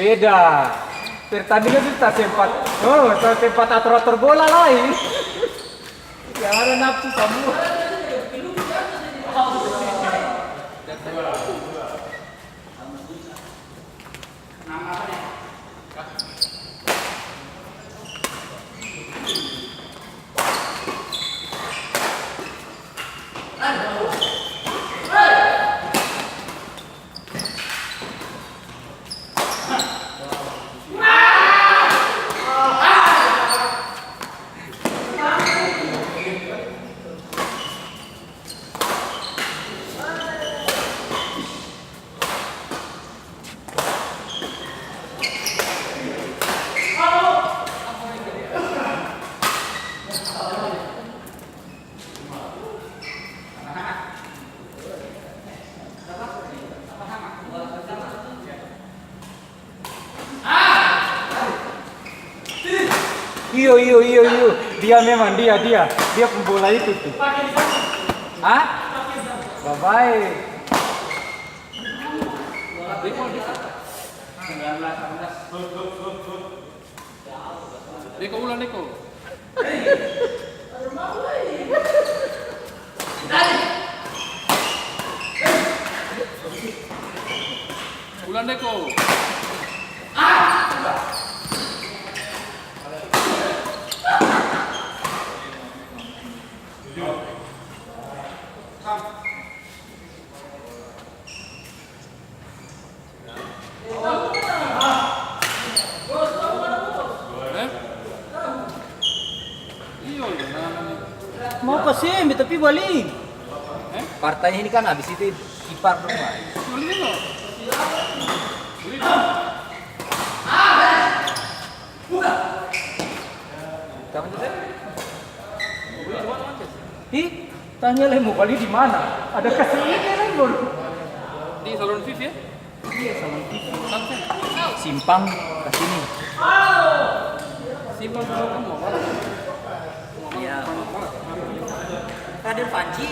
Beda. Pertandingan itu tak sempat. Oh, tak sempat atur-atur bola lain. Yang ada nafsu semua. Iyo. Dia memang dia pembola itu tuh. Hah? Bye-bye. Deko ulang Deko. Ulang Deko. Mau apa sih? Tapi balik. Partai ini kan habis itu ipar rumah. Kamu tuh? Tanya lah mau balik di mana? Ada kesini kan baru. Di salon Viv ya? Iya, salon Viv. Simpang ke sini. Simpang dulu kamu. Iya. Ada Panci.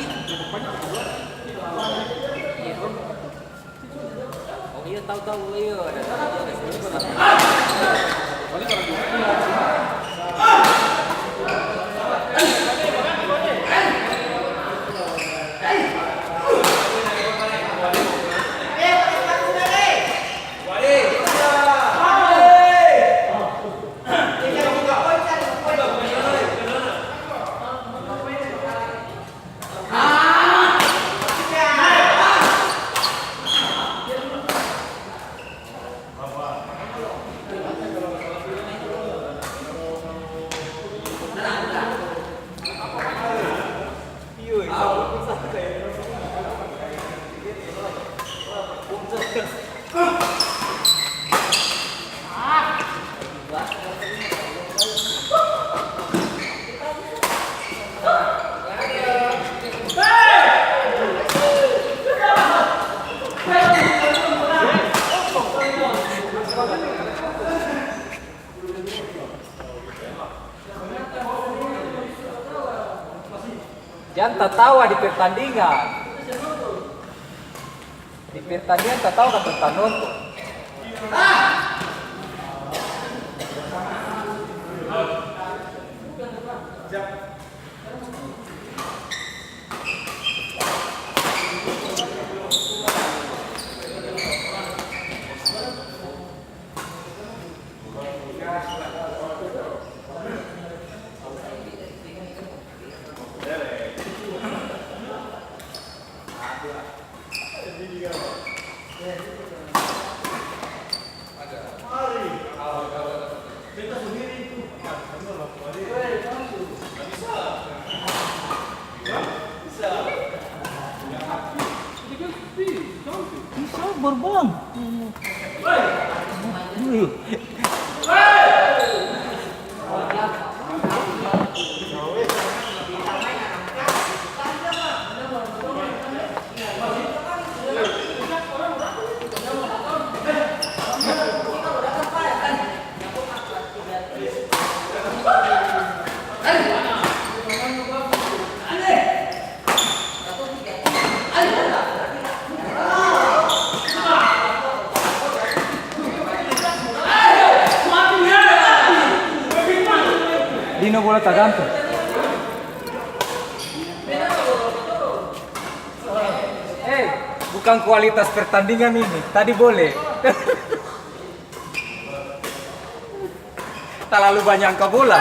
Oh iya tahu iya ada. Balik orang dulu. Jangan tertawa di pertandingan. Di pertandingan tertawa kan tertanut. sabar bang. Wih. Dino bola tak gantung. Bukan kualitas pertandingan ini. Tadi boleh. Terlalu banyak angka bola.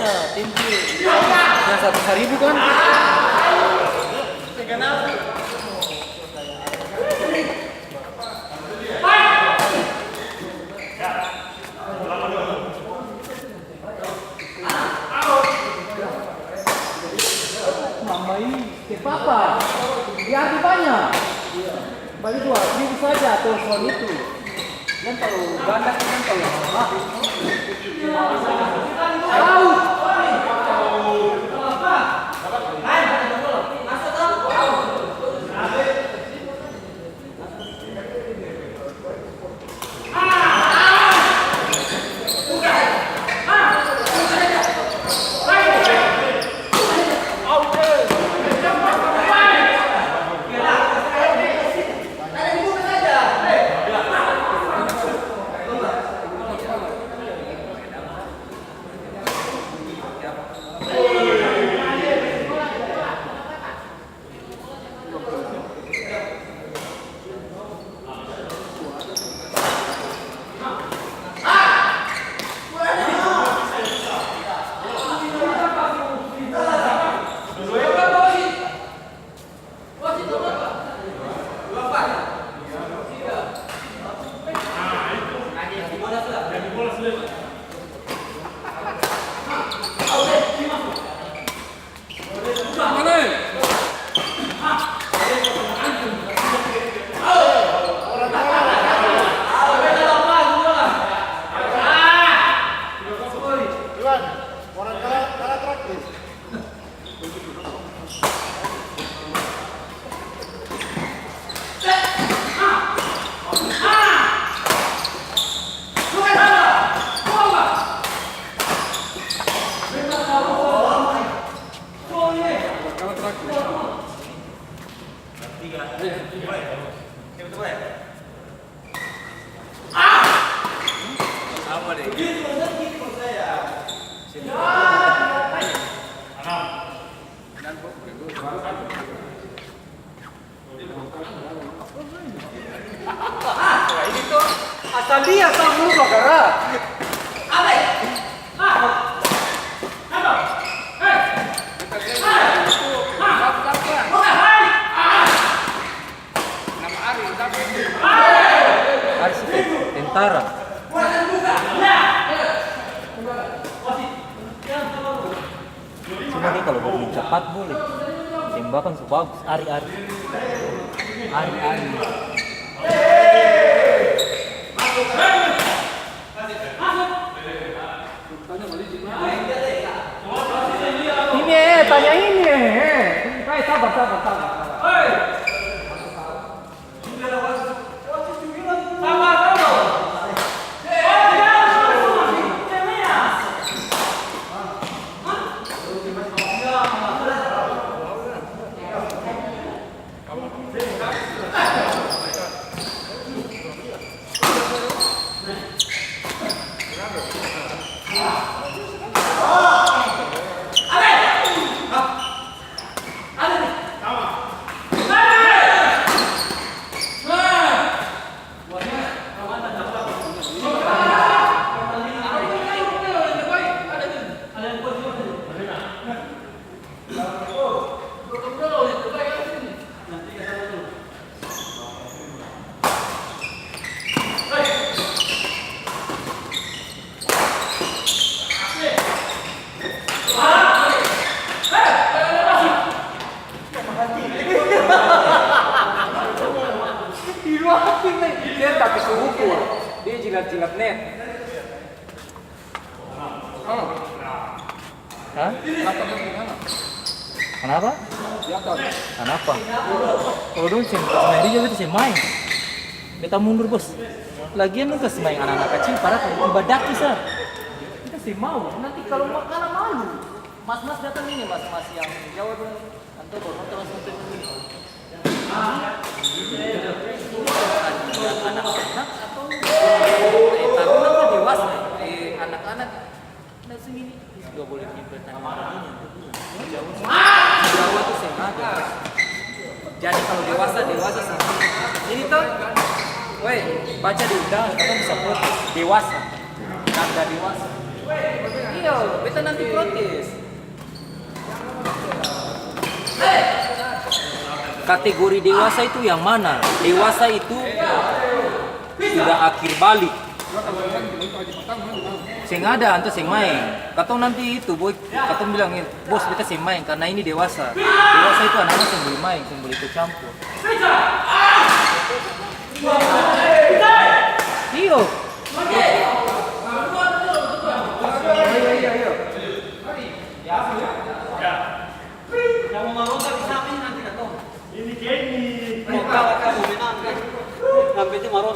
saja tempe. Yang 100.000 kan? Mama ini, ke papa. Biar banyak. Bagi 2.000 saja atau soal itu. Yang kalau ganda kan kalau tahu. Ini tuh asal dia sama bagara. Tentara. Cuma dia kalau mau cepat boleh. Tembakan su bagus, ari-ari. Ari-ari. Ini tanya ini. Sabar. Dia tak bisa ukur, dia jilat-jilat net. Hah? Kenapa? Kenapa? Kalau dulu sendiri juga itu main. Beta mundur bos. Lagian lu kasih main anak-anak kecil, para ibadah kisah. Kita sih mau. Nanti kalau makanan malu. Mas-mas datang ini, mas-mas yang Jawa dong. Anto baru terus nonton ini. Anak-anak atau taruna atau dewasa? Anak-anak dan segini juga boleh nyimpen tanaman ini. Jawa tuh sengaja. Jadi kalau dewasa sih. Ini tuh, woi baca di undangan, kita bisa foto dewasa, tanda dewasa. Iya, beta nanti protes. Kategori dewasa itu yang mana? Dewasa itu sudah akhir balik. Sing ada antu sing main. Katong nanti itu boy, katong bilang bos beta sing main karena ini dewasa. Dewasa itu anak-anak yang boleh main, yang boleh ikut campur. Iyo. Ayo. Yang mau maroon di samping nanti datang. Ini Kenny. Mau kamu menang kan? Sampai itu maroon.